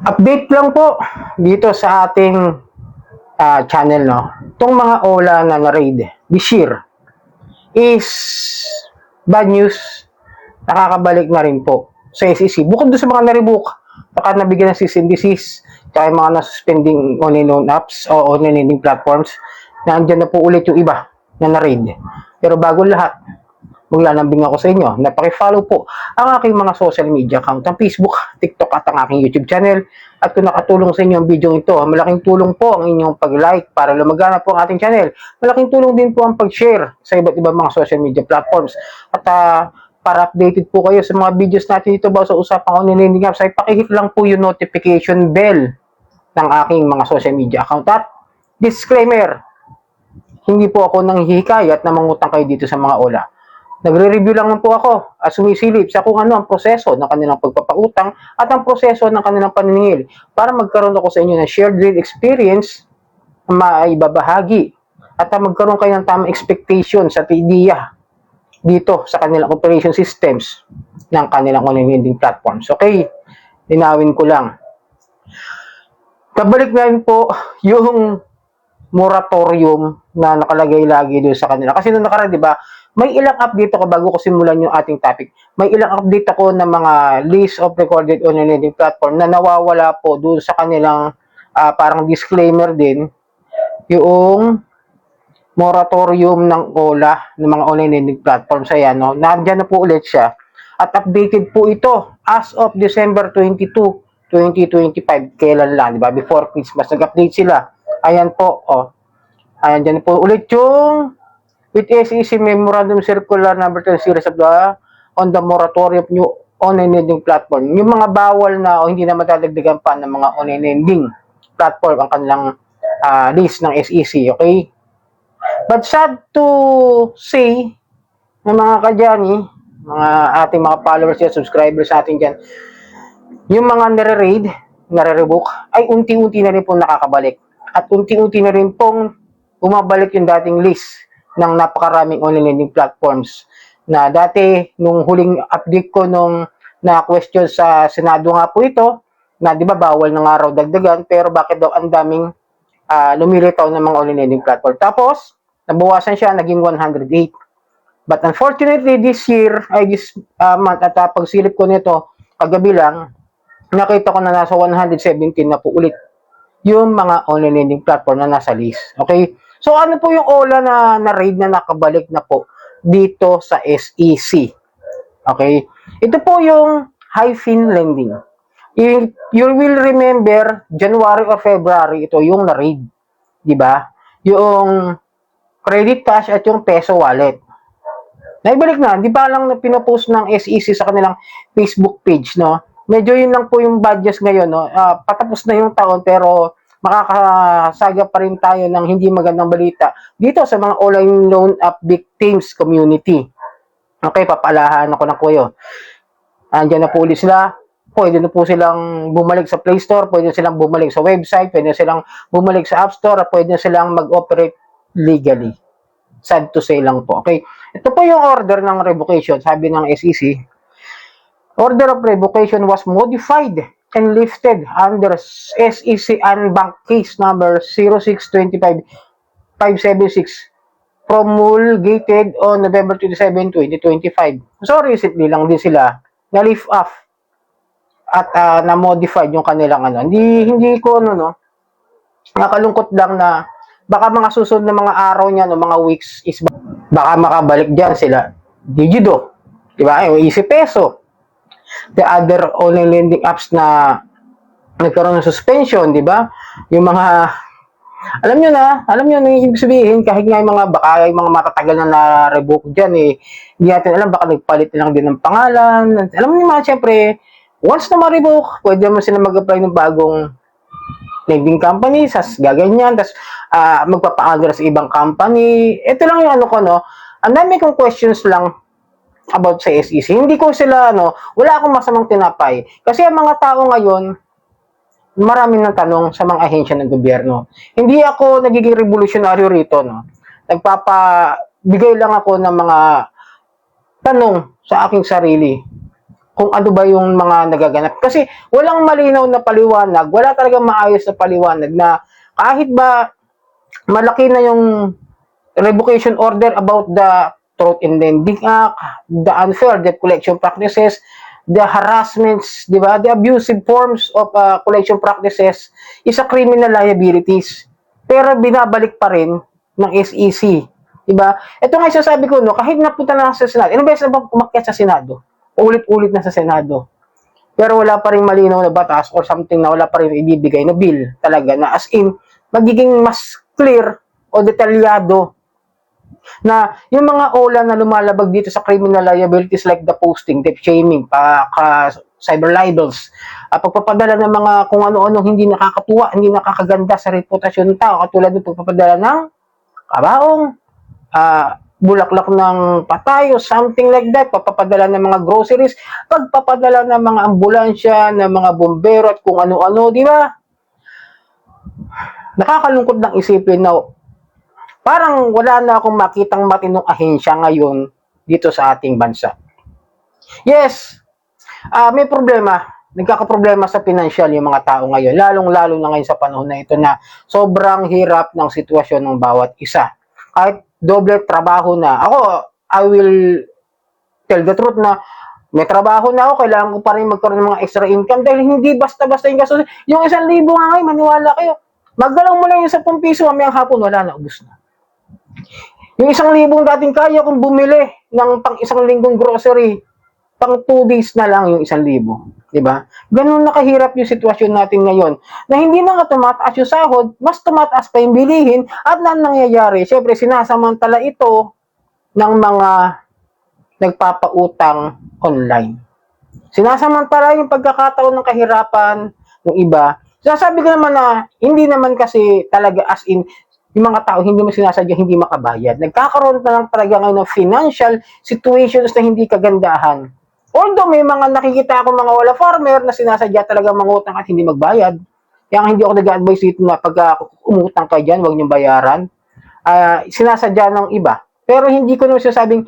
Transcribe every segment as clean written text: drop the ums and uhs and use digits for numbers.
Update lang po dito sa ating channel, no. Itong mga OLA na na-raid this year is bad news. Nakakabalik na rin po sa SEC. Bukod doon sa mga na-revoke, baka nabigyan ng cease and desist, kaya mga na-suspending online apps o online lending platforms, nandiyan na po ulit yung iba na na-raid. Pero bago lahat, maglalambing ako sa inyo na paki-follow po ang aking mga social media account, ang Facebook, TikTok at ang aking YouTube channel. At kung nakatulong sa inyo ang video ito, malaking tulong po ang inyong pag-like para lumagana po ang ating channel. Malaking tulong din po ang pag-share sa iba't ibang mga social media platforms. At para updated po kayo sa mga videos natin dito ba sa usapang online lending apps, ay pakihit lang po yung notification bell ng aking mga social media account. At disclaimer, hindi po ako nanghihikayat na mangutang kayo dito sa mga OLA. Nagre-review lang po ako at sumisilip sa kung ano ang proseso ng kanilang pagpapautang at ang proseso ng kanilang paniningil para magkaroon ako sa inyo ng shared real experience na maibabahagi at magkaroon kayo ng tamang expectations at idea dito sa kanilang operation systems ng kanilang online lending platforms. Okay, linawin ko lang. Kabalik na rin po yung moratorium na nakalagay lagi doon sa kanila. Kasi nung nakaraan, di ba, may ilang update ako bago ko simulan yung ating topic. May ilang update ako ng mga list of recorded online lending platform na nawawala po doon sa kanilang parang disclaimer din yung moratorium ng OLA ng mga online lending platforms. Ayan, no? Nandiyan na po ulit siya. At updated po ito as of December 22, 2025. Kailan lang, di ba? Before Christmas, nag-update sila. Ayan po, oh. Ayan, dyan po ulit yung with SEC Memorandum Circular number 10 series of on the moratorium of new online lending platform. Yung mga bawal na o hindi na madadagdagan pa ng mga online lending platform ang kanilang list ng SEC, okay? But sad to say, na mga kadyani, mga ating mga followers at subscribers natin dyan, yung mga nare-raid, nare-revoke, ay unti-unti na rin po nakakabalik. At unti-unti na rin pong bumabalik yung dating list ng napakaraming online lending platforms na dati nung huling update ko nung na question sa Senado nga po ito na di ba bawal na nga raw dagdagan pero bakit daw ang daming lumilitaw ng mga online lending platform. Tapos nabawasan siya, naging 108. But unfortunately this year ay this month at pagsilip ko nito kagabi lang, nakita ko na nasa 117 na po ulit yung mga online lending platform na nasa list. Okay? So, ano po yung OLA na raid na nakabalik na po dito sa SEC? Okay? Ito po yung high-fin lending. You will remember, January or February, ito yung na-raid. Diba? Yung credit cash at yung peso wallet. Naibalik na. Di ba lang na pinopost ng SEC sa kanilang Facebook page, no? Medyo yun lang po yung badges ngayon, no? Patapos na yung taon pero makakasaga pa rin tayo ng hindi magandang balita dito sa mga online loan app victims community. Okay, papalahan ako ng kuyo. Andiyan na po ulit sila. Pwede na po silang bumalik sa Play Store, pwede silang bumalik sa website, pwede silang bumalik sa App Store, at pwede silang mag-operate legally. Sad to say lang po. Okay, ito po yung order ng revocation, sabi ng SEC. Order of revocation was modified and lifted under SEC Unbank Case number 0625-576 promulgated on November 27, 2025. So recently lang din sila na-lift off at na-modified yung kanilang ano. Hindi ko nakalungkot lang na baka mga susunod na mga araw niya no mga weeks is baka makabalik diyan sila. Digido, di ba? Yung Easy Peso, the other online lending apps na nagkaroon ng suspension, di ba? Yung mga, alam nyo na yung ibig sabihin, kahit nga yung mga, baka yung mga matatagal na na-revoke dyan, hindi natin alam, baka nagpalit lang din ng pangalan. Alam nyo mga, syempre, once na ma-revoke, pwede mo sila mag-apply ng bagong lending company, sas gaganyan, tas magpapa-under sa ibang company. Ito lang yung ano ko, no? Ang dami kong questions lang about sa SEC. Hindi ko sila, wala akong masamang tinapay. Kasi ang mga tao ngayon, marami ng tanong sa mga ahensya ng gobyerno. Hindi ako nagiging revolutionaryo rito, no? Nagpapabigay lang ako ng mga tanong sa aking sarili kung ano ba yung mga nagaganap. Kasi walang malinaw na paliwanag, wala talagang maayos na paliwanag na kahit ba malaki na yung revocation order about the Truth in Lending Act, the unfair debt collection practices, the harassments, di ba? The abusive forms of collection practices is a criminal liabilities. Pero binabalik pa rin ng SEC. Di ba? Ito nga sasabi ko, no, kahit napunta na sa Senado, ilang beses na ba umakyat sa Senado? Ulit-ulit na sa Senado. Pero wala pa rin malinaw na batas or something na wala pa rin ibibigay na bill talaga na as in, magiging mas clear o detalyado na yung mga OLA na lumalabag dito sa criminal liabilities like the posting, debt shaming, cyber libels, pagpapadala ng mga kung ano-ano hindi nakakatuwa, hindi nakakaganda sa reputasyon ng tao, katulad ng pagpapadala ng kabaong, bulaklak ng patay o something like that, pagpapadala ng mga groceries, pagpapadala ng mga ambulansya, ng mga bombero at kung ano-ano, di ba? Nakakalungkot ng isipin na parang wala na akong makitang matinong ahensya ngayon dito sa ating bansa. Yes, may problema. Nagkakaproblema sa financial yung mga tao ngayon, lalong-lalo na ngayon sa panahon na ito na sobrang hirap ng sitwasyon ng bawat isa. Kahit doble trabaho na. Ako, I will tell the truth na may trabaho na ako, kailangan ko pa rin magkaroon ng mga extra income dahil hindi basta-basta yung gasto. Yung 1,000 nga ngayon, maniwala kayo. Magdalaw mo lang yung 10 piso, mamayang hapon, wala na, ubus na. Yung 1,000 dating kaya kong bumili ng pang 1 linggong grocery, pang 2 days na lang yung 1,000. Diba? Ganun nakahirap yung sitwasyon natin ngayon. Na hindi na nga tumataas yung sahod, mas tumataas pa yung bilihin, at na nangyayari, syempre sinasamantala ito ng mga nagpapautang online. Sinasamantala yung pagkakataon ng kahirapan ng iba. Sasabi ko naman na hindi naman kasi talaga as in yung mga tao hindi mo sinasadya hindi makabayad. Nagkakaroon na lang talaga ngayon ng financial situations na hindi kagandahan. Although may mga nakikita ako mga wala farmer na sinasadya talaga mangutang at hindi magbayad. Kaya hindi ako nag-advise dito na pag umutang ka dyan, huwag niyong bayaran. Sinasadya ng iba. Pero hindi ko naman sinasabing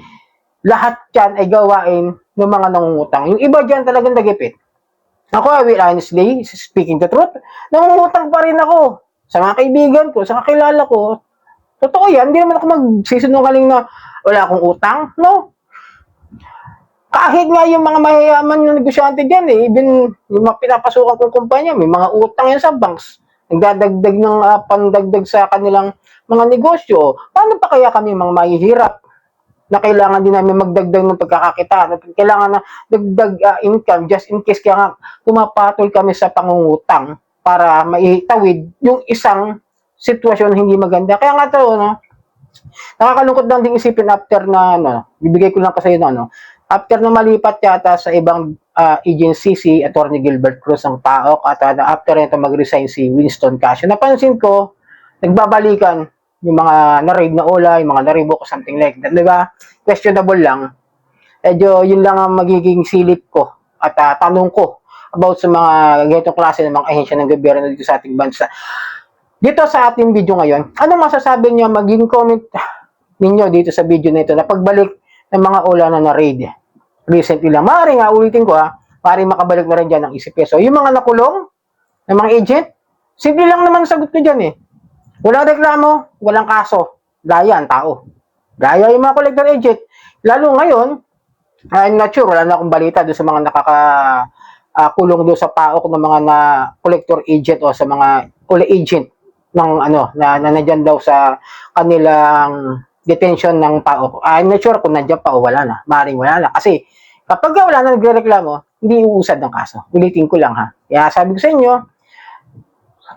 lahat yan ay gawain ng mga nangungutang. Yung iba dyan talagang nagipit. Ako, I will honestly, speaking the truth, nangungutang pa rin ako sa mga kaibigan ko, sa kakilala ko. Totoo yan, hindi naman ako magsisinungaling na wala akong utang. No. Kahit nga yung mga mayayaman na negosyante dyan, even yung mga pinapasukan kong kumpanya, may mga utang yan sa banks. Nagdadagdag ng pandagdag sa kanilang mga negosyo. Paano pa kaya kami mga mahihirap na kailangan din namin magdagdag ng pagkakakita, kailangan na dagdag income just in case kaya nga pumapatol kami sa pangungutang para maitawid yung isang sitwasyon na hindi maganda. Kaya nga to, no, nakakalungkot lang din isipin after na, bibigay ko lang kasi yun, after na malipat yata sa ibang agency si Attorney Gilbert Cruz ng PAOK at after nito mag-resign si Winston Casio, napansin ko, nagbabalikan yung mga na-raid na OLA, yung mga na-revoke, something like that, di ba? Questionable lang. Medyo yun lang ang magiging silip ko at tanong ko about sa mga ganitong klase ng mga ahensya ng gobyerno dito sa ating bansa. Dito sa ating video ngayon, ano masasabi niyo, maging comment ninyo dito sa video na ito na pagbalik ng mga OLA na na-raid recently lang. Maaari nga, ulitin ko maaari makabalik na rin dyan ng 10 peso. Yung mga nakulong, ng mga agent, simple lang naman sagot ko dyan Walang reklamo, walang kaso. Gaya ang tao. Gaya yung mga collector agent. Lalo ngayon, I'm not sure, wala na akong balita doon sa mga nakakakulong doon sa PAOK ng mga na collector agent o sa mga OLA agent ng na nandiyan daw sa kanilang detention ng PAOK. I'm not sure kung nandiyan pa o wala na. Maring wala na. Kasi kapag wala na nagrereklamo, hindi uusad ng kaso. Ulitin ko lang Kaya sabi ko sa inyo,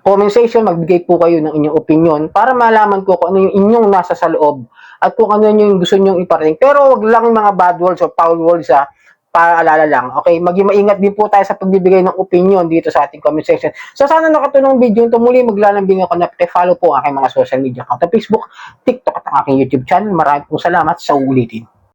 comment section, magbigay po kayo ng inyong opinion para malaman ko kung ano yung inyong nasa sa loob at kung ano yung gusto nyong iparating. Pero wag lang yung mga bad words o foul words paalala lang. Okay, maging maingat din po tayo sa pagbibigay ng opinion dito sa ating comment section. So sana nakatulong video ito. Muli maglalambing ako na follow po aking mga social media account, Facebook, TikTok at ang aking YouTube channel. Maraming po salamat sa ulitin.